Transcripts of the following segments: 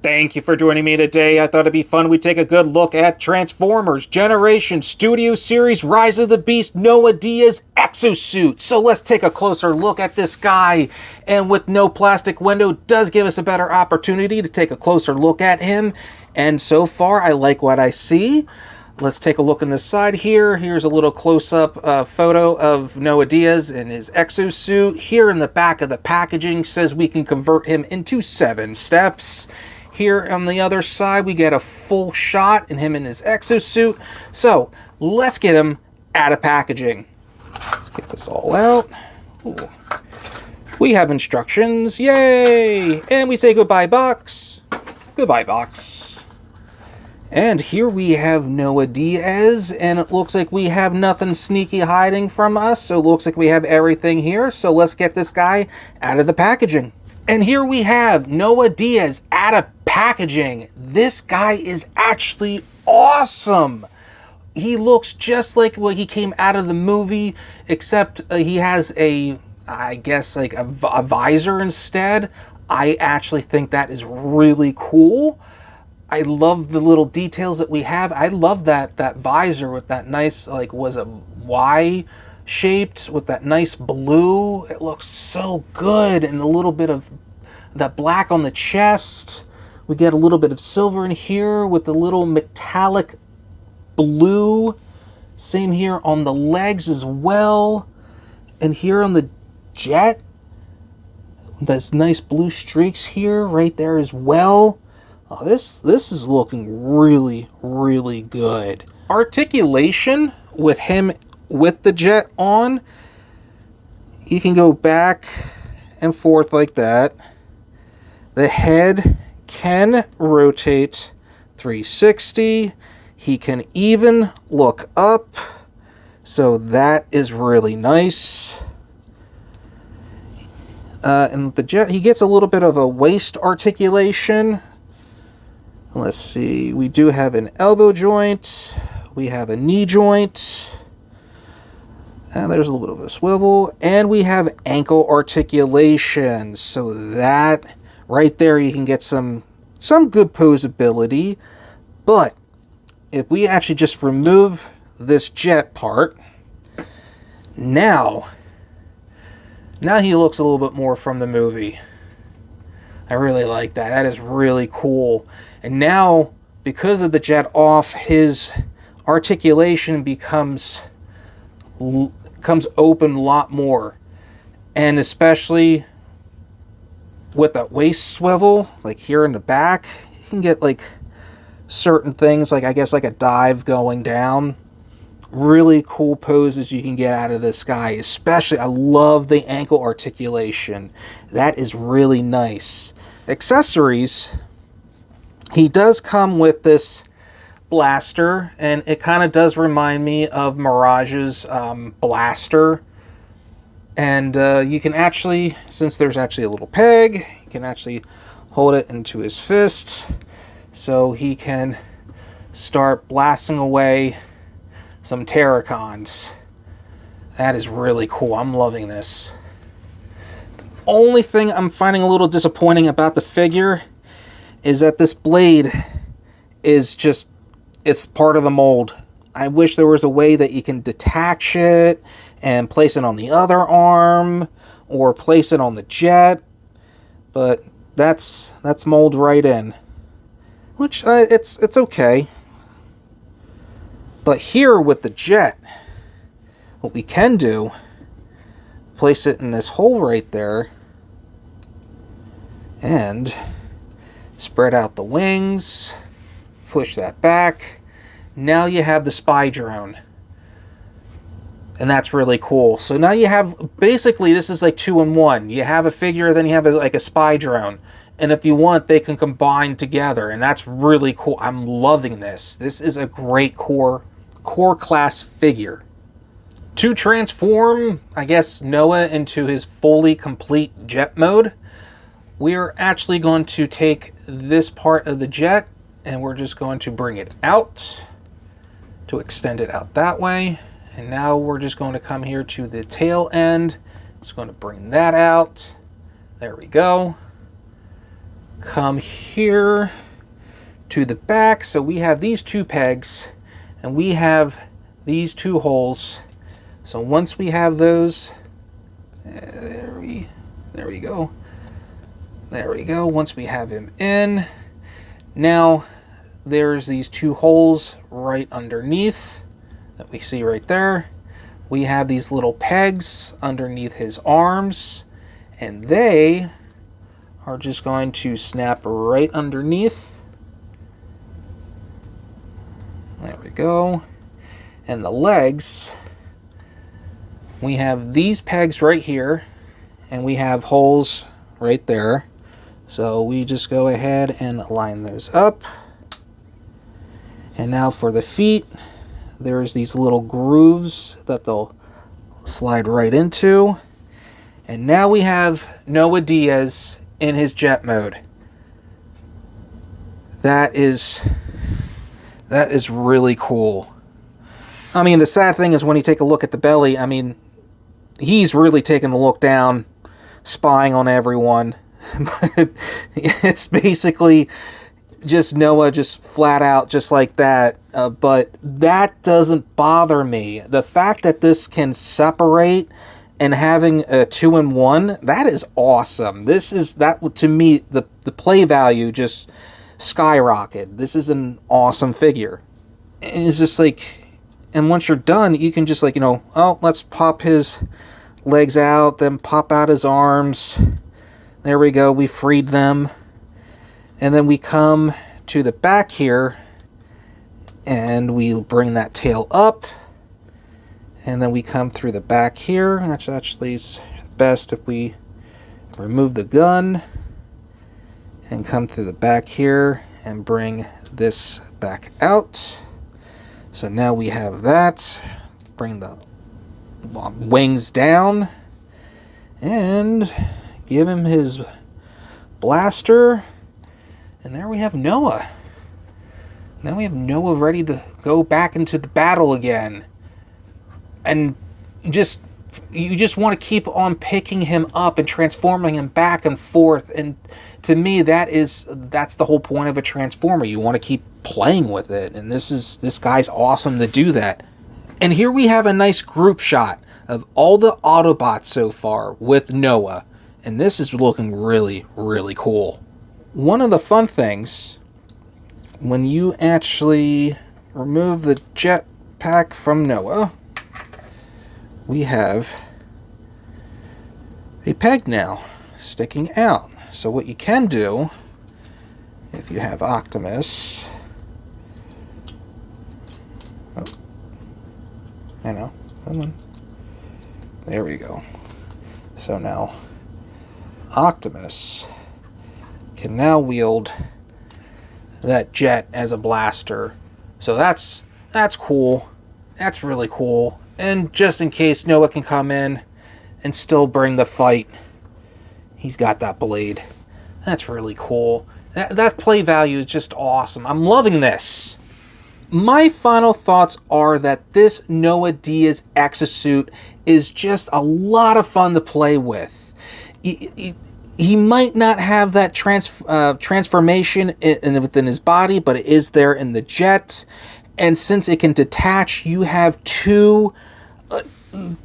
Thank you for joining me today. I thought it'd be fun we'd take a good look at Transformers Generation Studio Series Rise of the Beast Noah Diaz Exo-Suit. So let's take a closer look at this guy. And with no plastic window does give us a better opportunity to take a closer look at him. And so far I like what I see. Let's take a look on this side here. Here's a little close-up photo of Noah Diaz in his exosuit. Here in the back of the packaging says we can convert him into 7 steps. Here on the other side, we get a full shot in him in his exosuit. So let's get him out of packaging. Let's get this all out. Ooh. We have instructions. Yay! And we say goodbye, box. Goodbye, box. And here we have Noah Diaz, and it looks like we have nothing sneaky hiding from us, so it looks like we have everything here. So let's get this guy out of the packaging. And here we have Noah Diaz out of packaging. This guy is actually awesome. He looks just like what he came out of the movie, except he has I guess like a visor instead. I actually think that is really cool. I love the little details that we have. I love that visor with that nice, like, was a Y shaped with that nice blue. It looks so good. And a little bit of that black on the chest. We get a little bit of silver in here with the little metallic blue. Same here on the legs as well. And here on the jet, there's nice blue streaks here right there as well. Oh, this is looking really, really good. Articulation with him with the jet on, you can go back and forth like that. The head can rotate 360. He can even look up, so that is really nice. And the jet, he gets a little bit of a waist articulation. Let's see, we do have an elbow joint, we have a knee joint, and there's a little bit of a swivel, and we have ankle articulation. So that right there, you can get some good posability. But if we actually just remove this jet part, now he looks a little bit more from the movie. I really like that. That is really cool. And now, because of the jet off, his articulation becomes open a lot more. And especially with that waist swivel, like here in the back, you can get like certain things, like I guess like a dive going down. Really cool poses you can get out of this guy. Especially, I love the ankle articulation. That is really nice. Accessories, he does come with this blaster, and it kind of does remind me of Mirage's blaster. And you can actually, since there's actually a little peg, you can actually hold it into his fist, so he can start blasting away some Terracons. That is really cool. I'm loving this. The only thing I'm finding a little disappointing about the figure is that this blade is just, it's part of the mold. I wish there was a way that you can detach it and place it on the other arm or place it on the jet, but that's mold right in, which it's okay. But here with the jet, what we can do, place it in this hole right there and spread out the wings, push that back. Now you have the spy drone. And that's really cool. So now you have, basically this is like 2-in-1. You have a figure, then you have like a spy drone. And if you want, they can combine together. And that's really cool. I'm loving this. This is a great core class figure. To transform, I guess, Noah into his fully complete jet mode, we are actually going to take this part of the jet and we're just going to bring it out to extend it out that way. And now we're just going to come here to the tail end. Just going to bring that out. There we go. come here to the back. So we have these two pegs and we have these two holes. So once we have those, there we go. There we go. Once we have him in, now there's these two holes right underneath that we see right there. We have these little pegs underneath his arms, and they are just going to snap right underneath. There we go. And the legs, we have these pegs right here, and we have holes right there. So we just go ahead and line those up. And now for the feet, there's these little grooves that they'll slide right into. And now we have Noah Diaz in his jet mode. That is really cool. I mean, the sad thing is when you take a look at the belly, I mean, he's really taking a look down, spying on everyone. But it's basically just Noah, just flat out, just like that. But that doesn't bother me. The fact that this can separate and having a 2-in-1, that is awesome. This is, that to me, the play value just skyrocketed. This is an awesome figure. And it's just like, and once you're done, you can just like, you know, oh, let's pop his legs out, then pop out his arms. There we go, we freed them. And then we come to the back here, and we bring that tail up. And then we come through the back here. That's actually best if we remove the gun and come through the back here and bring this back out. So now we have that. Bring the wings down and give him his blaster. And there we have Noah. Now we have Noah ready to go back into the battle again. And you just want to keep on picking him up and transforming him back and forth. And to me, that's the whole point of a Transformer. You want to keep playing with it. And this guy's awesome to do that. And here we have a nice group shot of all the Autobots so far with Noah. And this is looking really, really cool. One of the fun things, when you actually remove the jetpack from Noah, we have a peg now sticking out. So what you can do, if you have Optimus, oh, I know, come on, there we go. So now Optimus can now wield that jet as a blaster. So that's cool. That's really cool. And just in case Noah can come in and still bring the fight, he's got that blade. That's really cool. That play value is just awesome. I'm loving this. My final thoughts are that this Noah Diaz Exo-Suit is just a lot of fun to play with. He might not have that transformation within his body, but it is there in the jet. And since it can detach, you have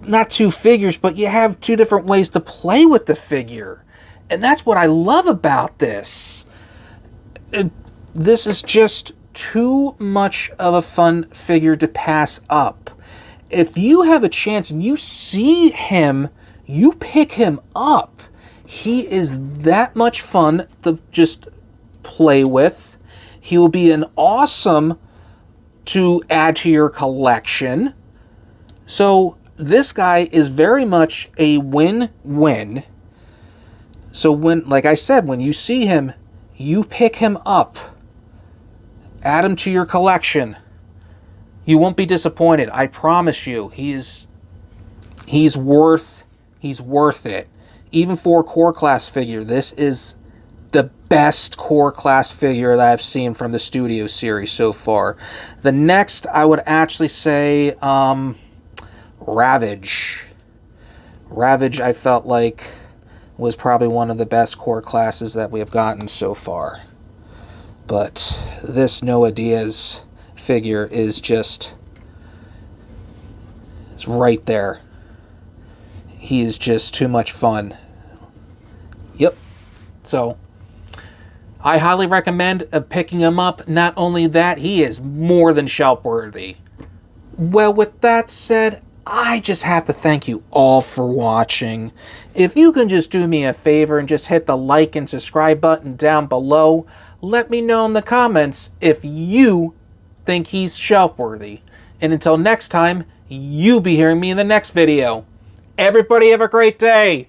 not two figures, but you have two different ways to play with the figure. And that's what I love about this. This is just too much of a fun figure to pass up. If you have a chance and you see him, you pick him up. He is that much fun to just play with. He will be an awesome to add to your collection. So this guy is very much a win-win. So when, like I said, when you see him, you pick him up. Add him to your collection. You won't be disappointed. I promise you. He's worth it. Even for a core class figure, this is the best core class figure that I've seen from the Studio series so far. The next, I would actually say, Ravage. Ravage, I felt like, was probably one of the best core classes that we have gotten so far. But this Noah Diaz figure is just... it's right there. He is just too much fun. Yep. So, I highly recommend picking him up. Not only that, he is more than shelf worthy. Well, with that said, I just have to thank you all for watching. If you can just do me a favor and just hit the like and subscribe button down below, let me know in the comments if you think he's shelf worthy. And until next time, you'll be hearing me in the next video. Everybody have a great day.